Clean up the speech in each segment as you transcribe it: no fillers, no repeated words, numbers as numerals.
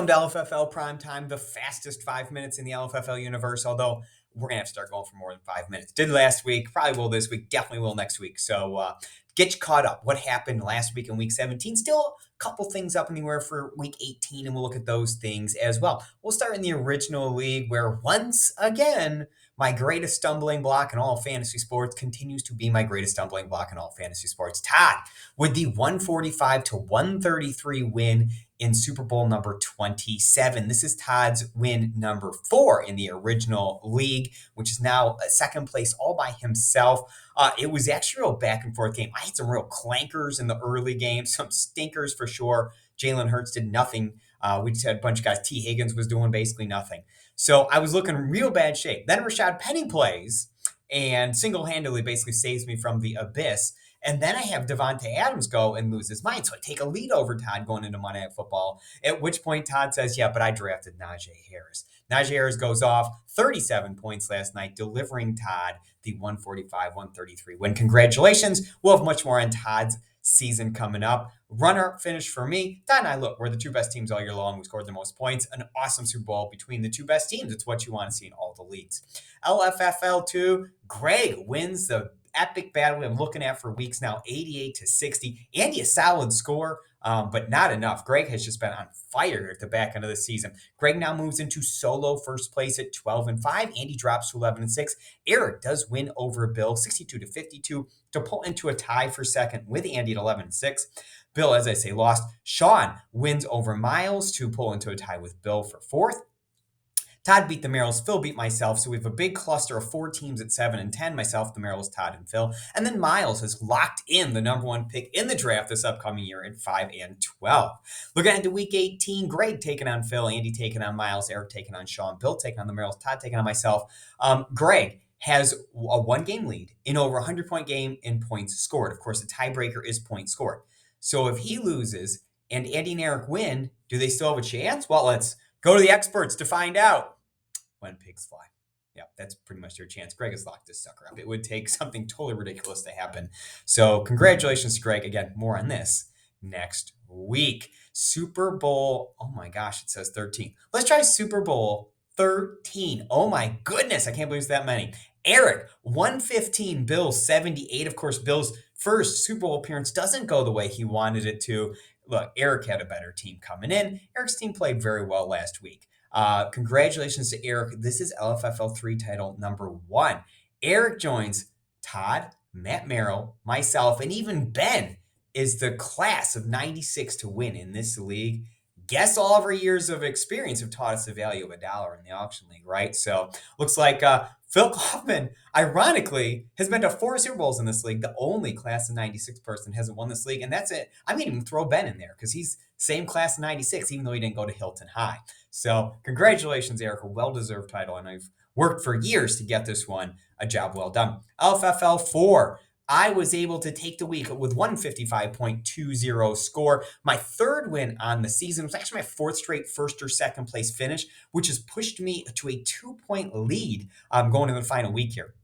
to LFFL Prime Time, the fastest 5 minutes in the LFFL universe, although we're going to have to start going for more than 5 minutes. Did last week, probably will this week, definitely will next week. So get you caught up. What happened last week in week 17? Still a couple things up anywhere for week 18, and we'll look at those things as well. We'll start in the original league where once again, my greatest stumbling block in all fantasy sports continues to be my greatest stumbling block in all fantasy sports. Todd with the 145 to 133 win in Super Bowl number 27. This is Todd's win number 4 in the original league, which is now a second place all by himself. It was actually a real back and forth game. I had some real clankers in the early game, some stinkers for sure. Jalen Hurts did nothing. We just had a bunch of guys. T. Higgins was doing basically nothing. So I was looking in real bad shape. Then Rashad Penny plays and single-handedly basically saves me from the abyss. And then I have Devontae Adams go and lose his mind. So I take a lead over Todd going into Monday Night Football, at which point Todd says, yeah, but I drafted Najee Harris. Najee Harris goes off 37 points last night, delivering Todd the 145-133 win. Congratulations. We'll have much more on Todd's season coming up. Runner finish for me. Todd and I, look, we're the two best teams all year long. We scored the most points. An awesome Super Bowl between the two best teams. It's what you want to see in all the leagues. LFFL2, Greg wins the epic battle I'm looking at for weeks now, 88-60. Andy, a solid score, but not enough. Greg has just been on fire at the back end of the season. Greg now moves into solo first place at 12-5. Andy drops to 11-6. Eric does win over Bill, 62-52, to pull into a tie for second with Andy at 11-6. Bill, as I say, lost. Sean wins over Miles to pull into a tie with Bill for fourth. Todd beat the Merrills, Phil beat myself, so we have a big cluster of 4 teams at 7-10, myself, the Merrills, Todd, and Phil. And then Miles has locked in the number 1 pick in the draft this upcoming year at 5-12. Looking ahead to week 18, Greg taking on Phil, Andy taking on Miles, Eric taking on Sean, Bill taking on the Merrills, Todd taking on myself. Greg has a 1-game lead in over a 100-point game in points scored. Of course, the tiebreaker is points scored. So if he loses and Andy and Eric win, do they still have a chance? Well, let's go to the experts to find out. When pigs fly. Yeah, that's pretty much their chance. Greg has locked this sucker up. It would take something totally ridiculous to happen. So congratulations to Greg. Again, more on this next week. Super Bowl, oh my gosh, it says 13. Let's try Super Bowl 13. Oh my goodness, I can't believe it's that many. Eric, 115, Bills 78. Of course, Bills' first Super Bowl appearance doesn't go the way he wanted it to. Look, Eric had a better team coming in. Eric's team played very well last week. Congratulations to Eric. This is LFFL 3 title number 1. Eric joins Todd, Matt Merrill, myself, and even Ben is the class of 96 to win in this league. Guess all of our years of experience have taught us the value of $1 in the auction league, right? So looks like Phil Kaufman, ironically, has been to 4 Super Bowls in this league. The only class of 96 person hasn't won this league, and that's it. I mean, even throw Ben in there because he's same class of 96, even though he didn't go to Hilton High. So congratulations, Eric, a well-deserved title. And I've worked for years to get this one. A job well done. LFFL 4. I was able to take the week with 155.20 score. My third win on the season. It was actually my 4th straight first or second place finish, which has pushed me to a 2-point lead going into the final week here.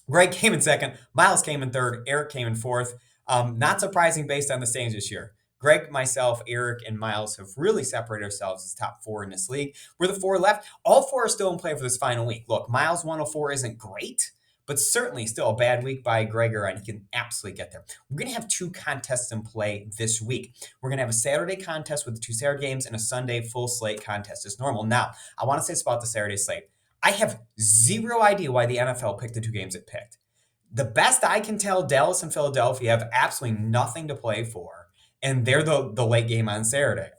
Greg came in second. Miles came in third. Eric came in fourth. Not surprising based on the standings this year. Greg, myself, Eric, and Miles have really separated ourselves as top 4 in this league. We're the 4 left. All 4 are still in play for this final week. Look, Miles 104 isn't great, but certainly still a bad week by Gregor, and he can absolutely get there. We're going to have 2 contests in play this week. We're going to have a Saturday contest with the 2 Saturday games and a Sunday full slate contest as normal. Now, I want to say this about the Saturday slate. I have zero idea why the NFL picked the 2 games it picked. The best I can tell, Dallas and Philadelphia have absolutely nothing to play for, and they're the late game on Saturday.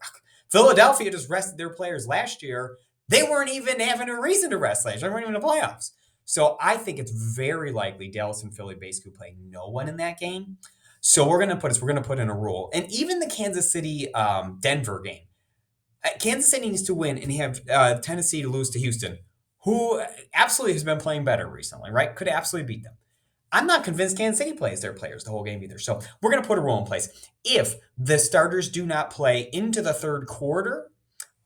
Philadelphia just rested their players last year. They weren't even having a reason to rest last year. They weren't even in the playoffs. So I think it's very likely Dallas and Philly basically play no one in that game. So we're going to put in a rule. And even the Kansas City Denver game. Kansas City needs to win, and you have Tennessee to lose to Houston, who absolutely has been playing better recently, right? Could absolutely beat them. I'm not convinced Kansas City plays their players the whole game either. So we're going to put a rule in place. If the starters do not play into the third quarter,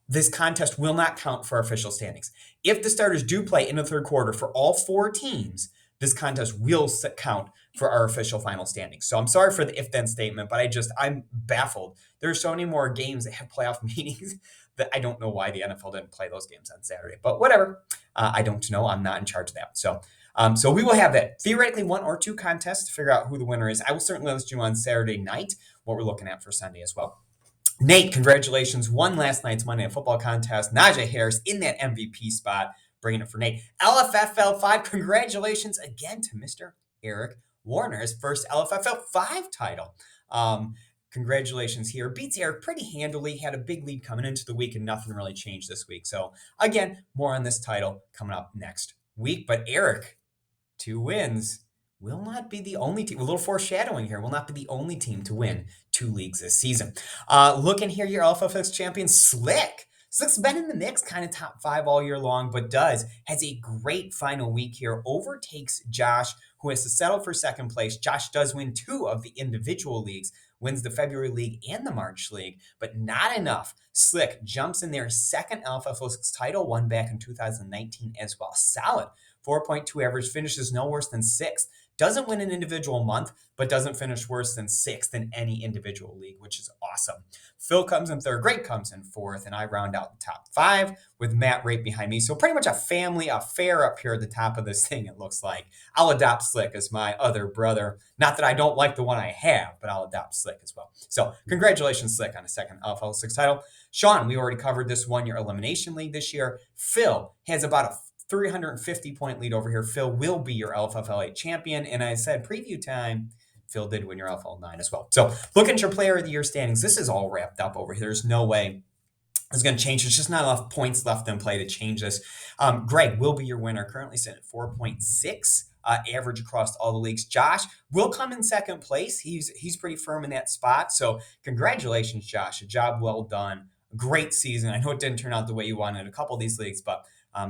this contest will not count for official standings. If the starters do play in the third quarter for all 4 teams, this contest will count for our official final standings. So I'm sorry for the if-then statement, but I'm baffled. There are so many more games that have playoff meetings that I don't know why the NFL didn't play those games on Saturday. But whatever, I don't know. I'm not in charge of that. So we will have that theoretically one or two contests to figure out who the winner is. I will certainly list you on Saturday night what we're looking at for Sunday as well. Nate, congratulations. Won last night's Monday Night Football contest. Najee Harris in that MVP spot, bringing it for Nate. LFFL 5, congratulations again to Mr. Eric Warner, his first LFFL 5 title. Congratulations here. Beats Eric pretty handily. Had a big lead coming into the week and nothing really changed this week. So again, more on this title coming up next week. But Eric, 2 wins. Will not be the only team. A little foreshadowing here. Will not be the only team to win 2 leagues this season. Looking here, your LFFX champion, Slick. Slick's been in the mix, kind of top 5 all year long, but has a great final week here. Overtakes Josh, who has to settle for second place. Josh does win 2 of the individual leagues, wins the February League and the March League, but not enough. Slick jumps in there, second LFFX title, won back in 2019 as well. Solid 4.2 average, finishes no worse than 6th. Doesn't win an individual month, but doesn't finish worse than 6th in any individual league, which is awesome. Phil comes in 3rd, Greg comes in 4th, and I round out the top 5 with Matt right behind me. So pretty much a family affair up here at the top of this thing, it looks like. I'll adopt Slick as my other brother. Not that I don't like the one I have, but I'll adopt Slick as well. So congratulations, Slick, on a second LFL 6 title. Sean, we already covered this one-year elimination league this year. Phil has about a 350-point lead over here. Phil will be your LFFL 8 champion. And I said preview time, Phil did win your LFL 9 as well. So looking at your player of the year standings, this is all wrapped up over here. There's no way it's going to change. There's just not enough points left in play to change this. Greg will be your winner, currently sitting at 4.6 average across all the leagues. Josh will come in second place. He's pretty firm in that spot. So congratulations, Josh. A job well done. Great season. I know it didn't turn out the way you wanted in a couple of these leagues, but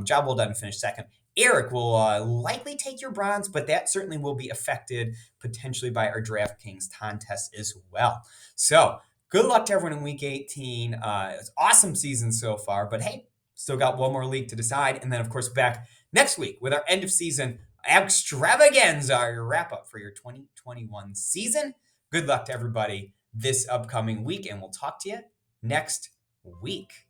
job well done to finish second. Eric will likely take your bronze, but that certainly will be affected potentially by our DraftKings contest as well. So good luck to everyone in Week 18. It's awesome season so far, but hey, still got one more league to decide. And then, of course, back next week with our end of season extravaganza, your wrap up for your 2021 season. Good luck to everybody this upcoming week, and we'll talk to you next week.